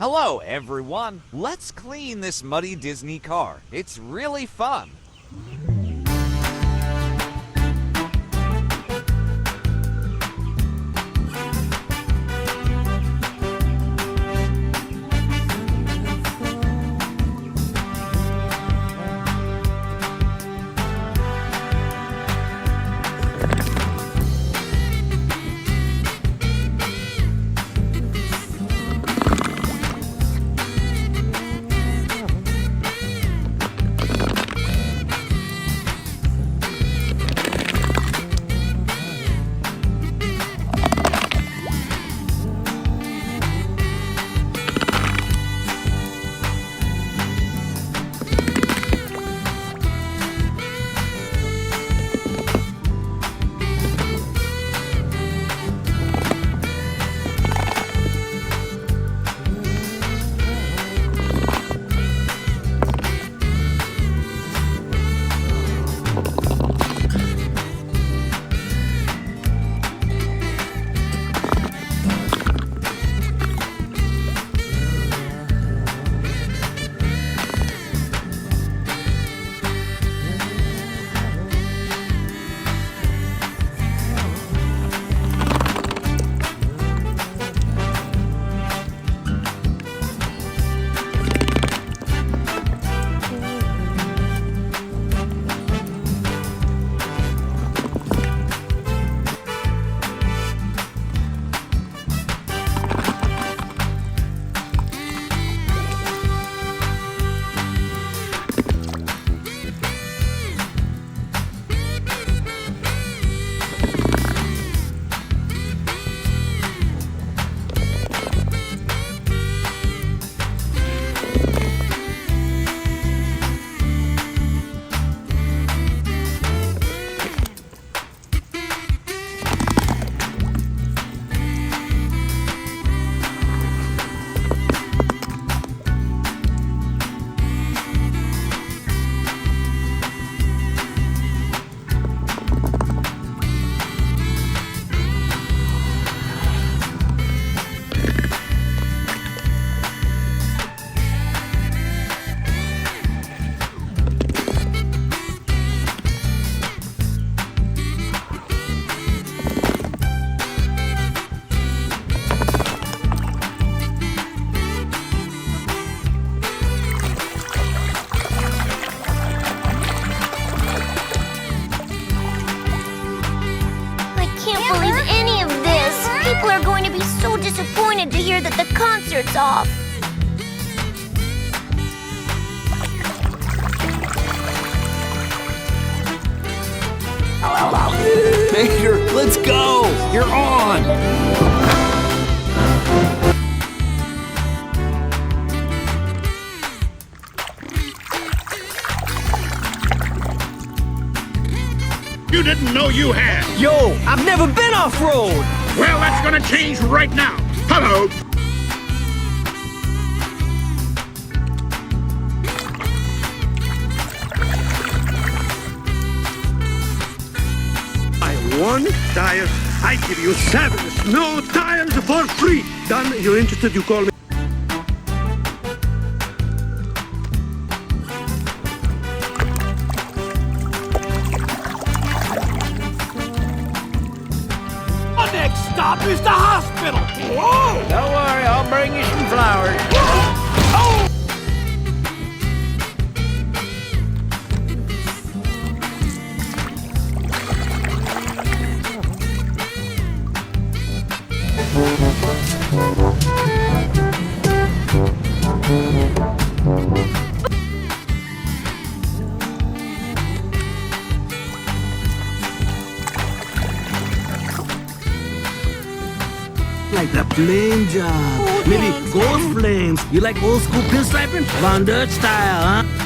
Hello, everyone. Let's clean this muddy Disney car. It's really fun. Disappointed to hear that the concert's off. Mater, let's go! You're on! You didn't know you had. Yo, I've never been off-road! Well, that's gonna change right now. Hello. Buy one tire, I give you 7 snow tires for free. Done, you're interested, you call me. Stop is the hospital! Whoa! Don't worry, I'll bring you some flowers. Oh! Like the flame job. Maybe ghost flames. You like old school pinstriping? Von Dutch style, huh?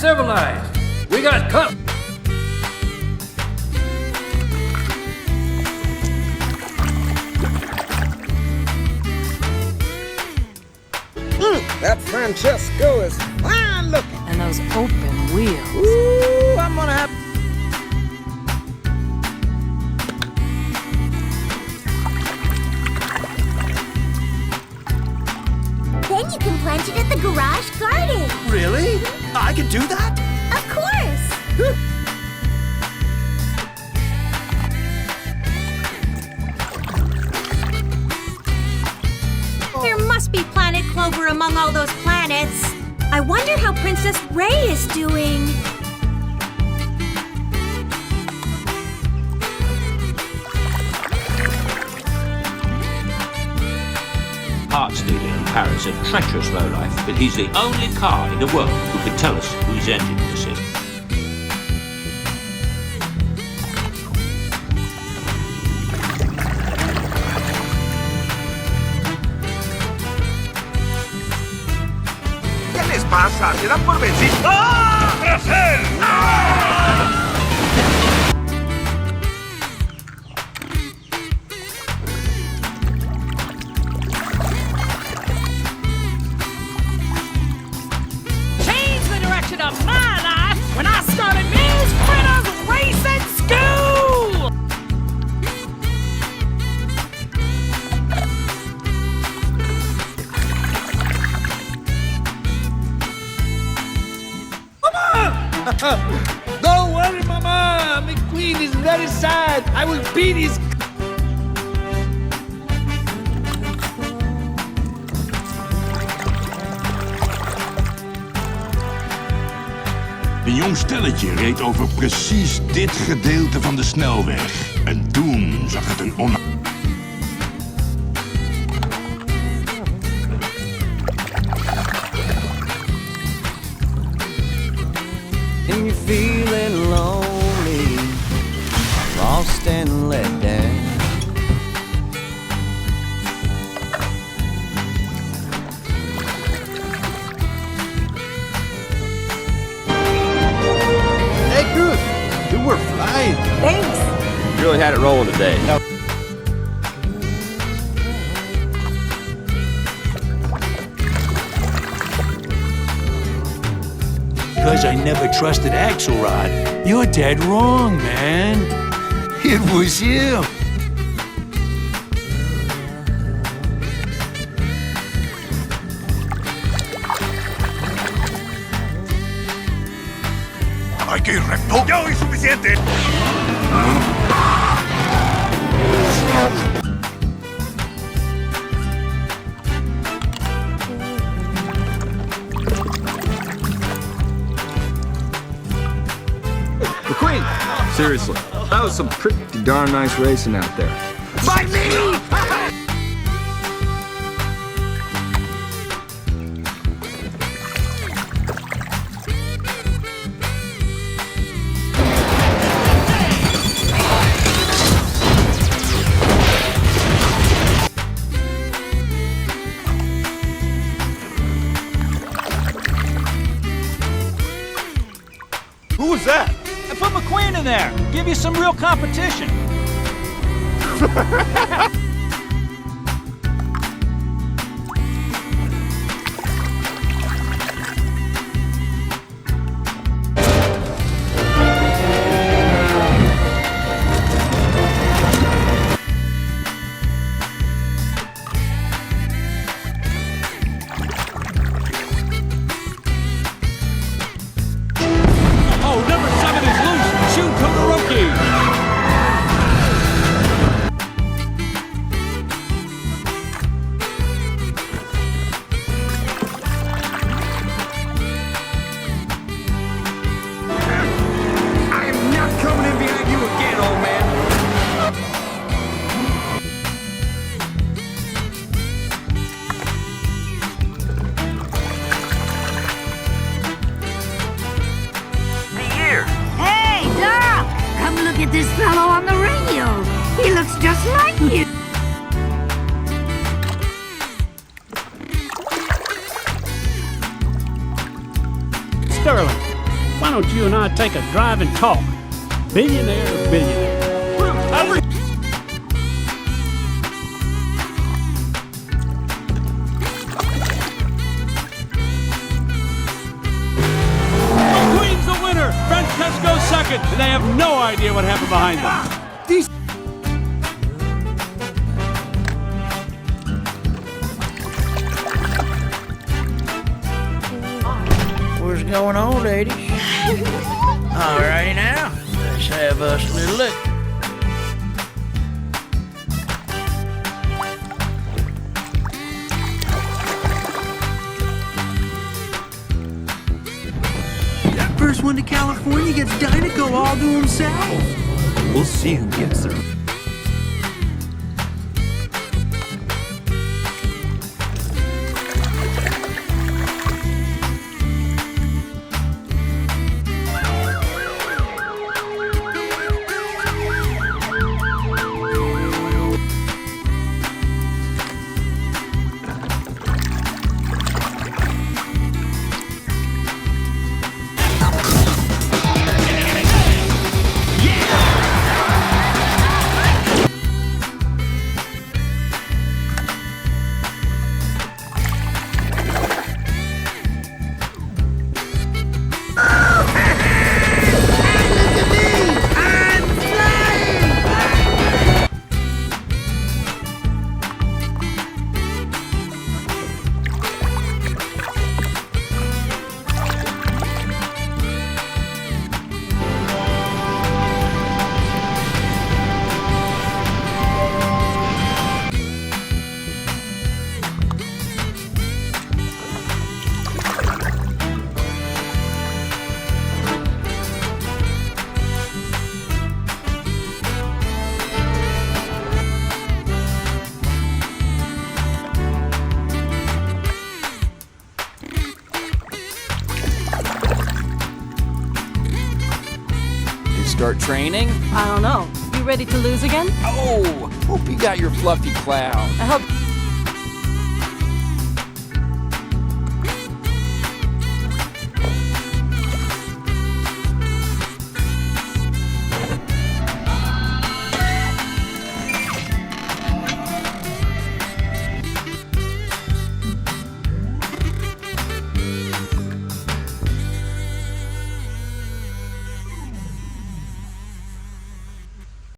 civilized. We got cup. That Francesco is fine looking. And those open wheels. Ooh, I'm gonna have... Then you can plant it at the garage garden. Really? I can do that? Of course. There must be planet Clover among all those planets. I wonder how Princess Ray is doing. Art dealer in Paris, a treacherous lowlife, but he's the only car in the world who can tell us whose engine this is. ¿Qué les pasa? ¿Se dan por vencidos? ¡Ah! ¡Tras él! Change the direction of my life when I started Miss Critters Racing School! Don't worry, Mama. McQueen is very sad. I will beat his... Een jong stelletje reed over precies dit gedeelte van de snelweg. En toen zag het een And you're feeling lonely, lost and let down. Hey, Cruz, you were flying. Thanks. Really had it rolling today. Because I never trusted Axelrod. You're dead wrong, man. It was him. Hay que ir recto. ¡Ya oí suficiente! McQueen, seriously, that was some pretty darn nice racing out there. ¡By me! Who was that? I put McQueen in there. Give you some real competition. Oh, number 7 is loose. Shoot Todoroki. I am not coming in behind you again, old man. Hey, Doc! Come look at this fellow on the radio. He looks just like you. Sterling, don't you and I take a drive and talk? Billionaire to billionaire. McQueen's the winner. Francesco second, and they have no idea what happened behind them. These. What's going on, ladies? Alrighty now, let's have us a little look. That first one to California gets Dynaco all to himself. We'll see who gets there. Start training? I don't know. You ready to lose again? Oh, hope you got your fluffy cloud. I hope